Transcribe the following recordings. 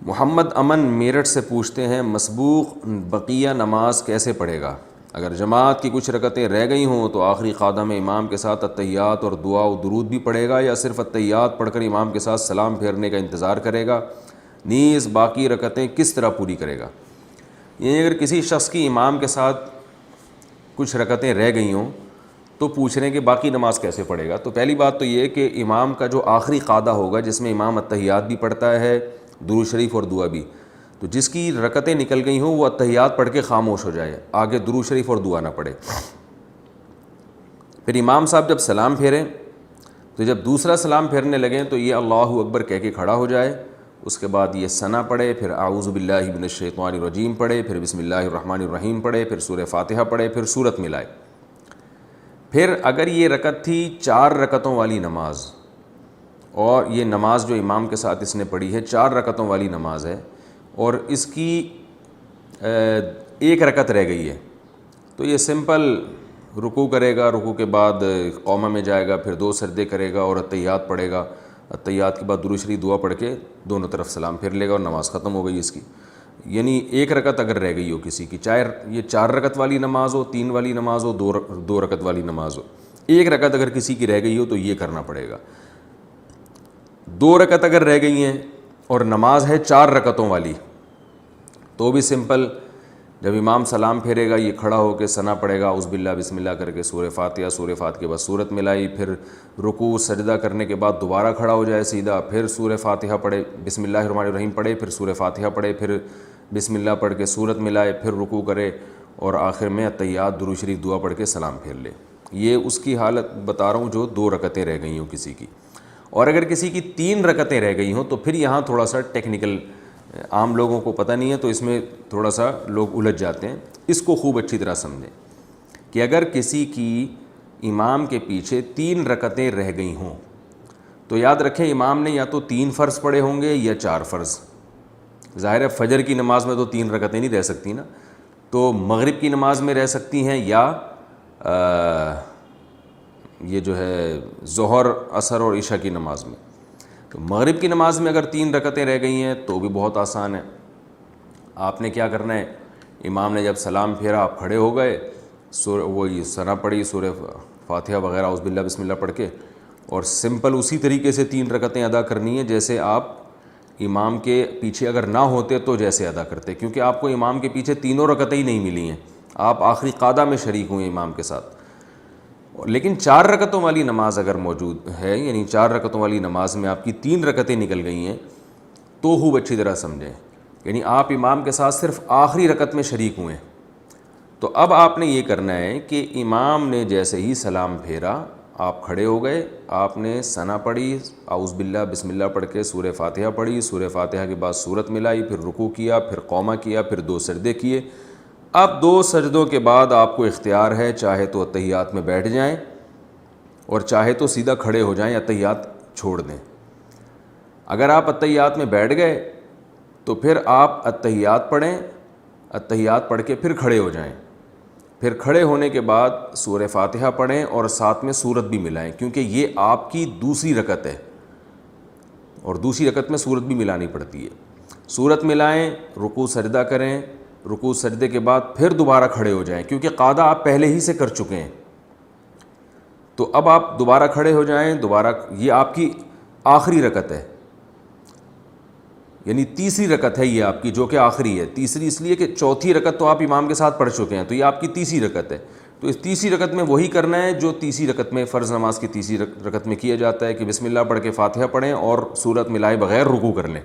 محمد امن میرٹھ سے پوچھتے ہیں مسبوق بقیہ نماز کیسے پڑھے گا؟ اگر جماعت کی کچھ رکعتیں رہ گئی ہوں تو آخری قعدہ میں امام کے ساتھ التحیات اور دعا و درود بھی پڑھے گا، یا صرف التحیات پڑھ کر امام کے ساتھ سلام پھیرنے کا انتظار کرے گا؟ نیز باقی رکعتیں کس طرح پوری کرے گا؟ یعنی اگر کسی شخص کی امام کے ساتھ کچھ رکعتیں رہ گئی ہوں تو پوچھ رہے ہیں کہ باقی نماز کیسے پڑھے گا؟ تو پہلی بات تو یہ کہ امام کا جو آخری قعدہ ہوگا جس میں امام التحیات بھی پڑھتا ہے، درود شریف اور دعا بھی، تو جس کی رکعتیں نکل گئی ہوں وہ التحیات پڑھ کے خاموش ہو جائے، آگے درود شریف اور دعا نہ پڑھے۔ پھر امام صاحب جب سلام پھیریں تو جب دوسرا سلام پھیرنے لگیں تو یہ اللہ اکبر کہہ کے کھڑا ہو جائے، اس کے بعد یہ ثنا پڑھے، پھر اعوذ باللہ من الشیطان الرجیم پڑھے، پھر بسم اللہ الرحمن الرحیم پڑھے، پھر سورہ فاتحہ پڑھے، پھر سورت ملائے۔ پھر اگر یہ رکعت تھی 4 رکعتوں والی نماز، اور یہ نماز جو امام کے ساتھ اس نے پڑھی ہے 4 رکعتوں والی نماز ہے، اور اس کی 1 رکعت رہ گئی ہے، تو یہ سمپل رکوع کرے گا، رکوع کے بعد قومہ میں جائے گا، پھر 2 سجدے کرے گا اور التحیات پڑھے گا، التحیات کے بعد درود شریف دعا پڑھ کے دونوں طرف سلام پھیر لے گا اور نماز ختم ہو گئی اس کی۔ یعنی 1 رکعت اگر رہ گئی ہو کسی کی، چاہے یہ 4 رکعت والی نماز ہو، 3 والی نماز ہو، 2 رکعت والی نماز ہو، 1 رکعت اگر کسی کی رہ گئی ہو تو یہ کرنا پڑے گا۔ 2 رکعت اگر رہ گئی ہیں اور نماز ہے 4 رکعتوں والی تو بھی سمپل، جب امام سلام پھیرے گا یہ کھڑا ہو کے ثنا پڑھے گا، اعوذ باللہ بسم اللہ کر کے سورہ فاتحہ، سورہ فاتحہ کے بعد سورت ملائی، پھر رکوع سجدہ کرنے کے بعد دوبارہ کھڑا ہو جائے سیدھا، پھر سورہ فاتحہ پڑھے، بسم اللہ الرحمن الرحیم پڑھے، پھر سورہ فاتحہ پڑھے، پھر بسم اللہ پڑھ کے سورت ملائے، پھر رکوع کرے، اور آخر میں التحیات درود شریف دعا پڑھ کے سلام پھیر لے۔ یہ اس کی حالت بتا رہا ہوں جو 2 رکعتیں رہ گئی ہوں کسی کی۔ اور اگر کسی کی 3 رکعتیں رہ گئی ہوں تو پھر یہاں تھوڑا سا ٹیکنیکل، عام لوگوں کو پتہ نہیں ہے تو اس میں تھوڑا سا لوگ الجھ جاتے ہیں، اس کو خوب اچھی طرح سمجھیں کہ اگر کسی کی امام کے پیچھے 3 رکعتیں رہ گئی ہوں تو یاد رکھیں امام نے یا تو 3 فرض پڑھے ہوں گے یا 4 فرض۔ ظاہر ہے فجر کی نماز میں تو 3 رکعتیں نہیں رہ سکتی نا، تو مغرب کی نماز میں رہ سکتی ہیں، یا یہ جو ہے ظہر، عصر اور عشاء کی نماز میں۔ تو مغرب کی نماز میں اگر 3 رکعتیں رہ گئی ہیں تو بھی بہت آسان ہے، آپ نے کیا کرنا ہے، امام نے جب سلام پھیرا آپ کھڑے ہو گئے، وہی ثنا پڑھی، سورہ فاتحہ وغیرہ اعوذ باللہ بسم اللہ پڑھ کے، اور سمپل اسی طریقے سے 3 رکعتیں ادا کرنی ہے جیسے آپ امام کے پیچھے اگر نہ ہوتے تو جیسے ادا کرتے، کیونکہ آپ کو امام کے پیچھے 3 رکعتیں ہی نہیں ملی ہیں، آپ آخری قعدہ میں شریک ہوئے امام کے ساتھ۔ لیکن 4 رکعتوں والی نماز اگر موجود ہے، یعنی 4 رکعتوں والی نماز میں آپ کی 3 رکعتیں نکل گئی ہیں تو خوب اچھی طرح سمجھیں، یعنی آپ امام کے ساتھ صرف آخری رکعت میں شریک ہوئے ہیں، تو اب آپ نے یہ کرنا ہے کہ امام نے جیسے ہی سلام پھیرا آپ کھڑے ہو گئے، آپ نے ثنا پڑھی، اعوذ باللہ بسم اللہ پڑھ کے سورہ فاتحہ پڑھی، سورہ فاتحہ کے بعد سورت ملائی، پھر رکوع کیا، پھر قومہ کیا، پھر 2 سجدے کیے۔ اب 2 سجدوں کے بعد آپ کو اختیار ہے، چاہے تو التحیات میں بیٹھ جائیں اور چاہے تو سیدھا کھڑے ہو جائیں، التحیات چھوڑ دیں۔ اگر آپ التحیات میں بیٹھ گئے تو پھر آپ التحیات پڑھیں، التحیات پڑھ کے پھر کھڑے ہو جائیں، پھر کھڑے ہونے کے بعد سورہ فاتحہ پڑھیں اور ساتھ میں سورت بھی ملائیں، کیونکہ یہ آپ کی دوسری رکعت ہے اور دوسری رکعت میں سورت بھی ملانی پڑتی ہے۔ سورت ملائیں، رکوع سجدہ کریں، رکوع سجدے کے بعد پھر دوبارہ کھڑے ہو جائیں، کیونکہ قعدہ آپ پہلے ہی سے کر چکے ہیں، تو اب آپ دوبارہ کھڑے ہو جائیں، دوبارہ یہ آپ کی آخری رکعت ہے، یعنی تیسری رکعت ہے یہ آپ کی، جو کہ آخری ہے۔ تیسری اس لیے کہ چوتھی رکعت تو آپ امام کے ساتھ پڑھ چکے ہیں، تو یہ آپ کی تیسری رکعت ہے، تو اس تیسری رکعت میں وہی کرنا ہے جو تیسری رکعت میں، فرض نماز کی تیسری رکعت میں کیا جاتا ہے کہ بسم اللہ پڑھ کے فاتحہ پڑھیں اور سورت ملائے بغیر رکوع کر لیں،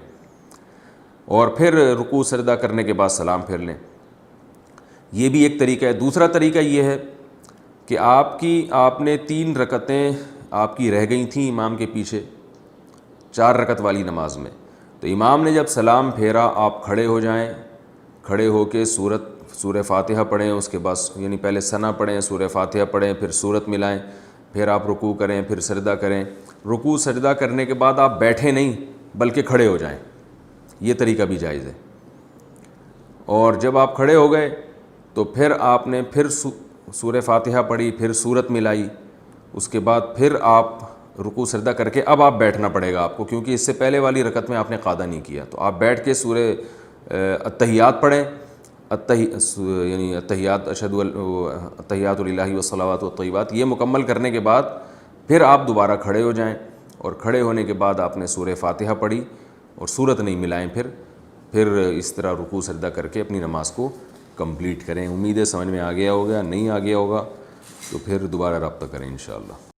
اور پھر رکوع سجدہ کرنے کے بعد سلام پھیر لیں۔ یہ بھی ایک طریقہ ہے۔ دوسرا طریقہ یہ ہے کہ آپ نے 3 رکعتیں آپ کی رہ گئی تھیں امام کے پیچھے 4 رکعت والی نماز میں، تو امام نے جب سلام پھیرا آپ کھڑے ہو جائیں، کھڑے ہو کے سورہ فاتحہ پڑھیں، اس کے بعد یعنی پہلے ثنا پڑھیں، سورہ فاتحہ پڑھیں، پھر سورت ملائیں، پھر آپ رکوع کریں، پھر سجدہ کریں۔ رکوع سجدہ کرنے کے بعد آپ بیٹھے نہیں بلکہ کھڑے ہو جائیں، یہ طریقہ بھی جائز ہے۔ اور جب آپ کھڑے ہو گئے تو پھر آپ نے پھر سورہ فاتحہ پڑھی، پھر سورت ملائی، اس کے بعد پھر آپ رکوع سجدہ کر کے اب آپ بیٹھنا پڑے گا آپ کو، کیونکہ اس سے پہلے والی رکعت میں آپ نے قعدہ نہیں کیا. تو آپ بیٹھ کے سورہ التحیات پڑھیں، یعنی التحیات التحیات للہ والصلوات والطیبات، یہ مکمل کرنے کے بعد پھر آپ دوبارہ کھڑے ہو جائیں، اور کھڑے ہونے کے بعد آپ نے سورہ فاتحہ پڑھی اور سورت نہیں ملائیں، پھر اس طرح رکوع سجدہ کر کے اپنی نماز کو کمپلیٹ کریں. امید ہے سمجھ میں آ گیا ہوگا، نہیں آ گیا ہوگا تو پھر دوبارہ رابطہ کریں انشاءاللہ.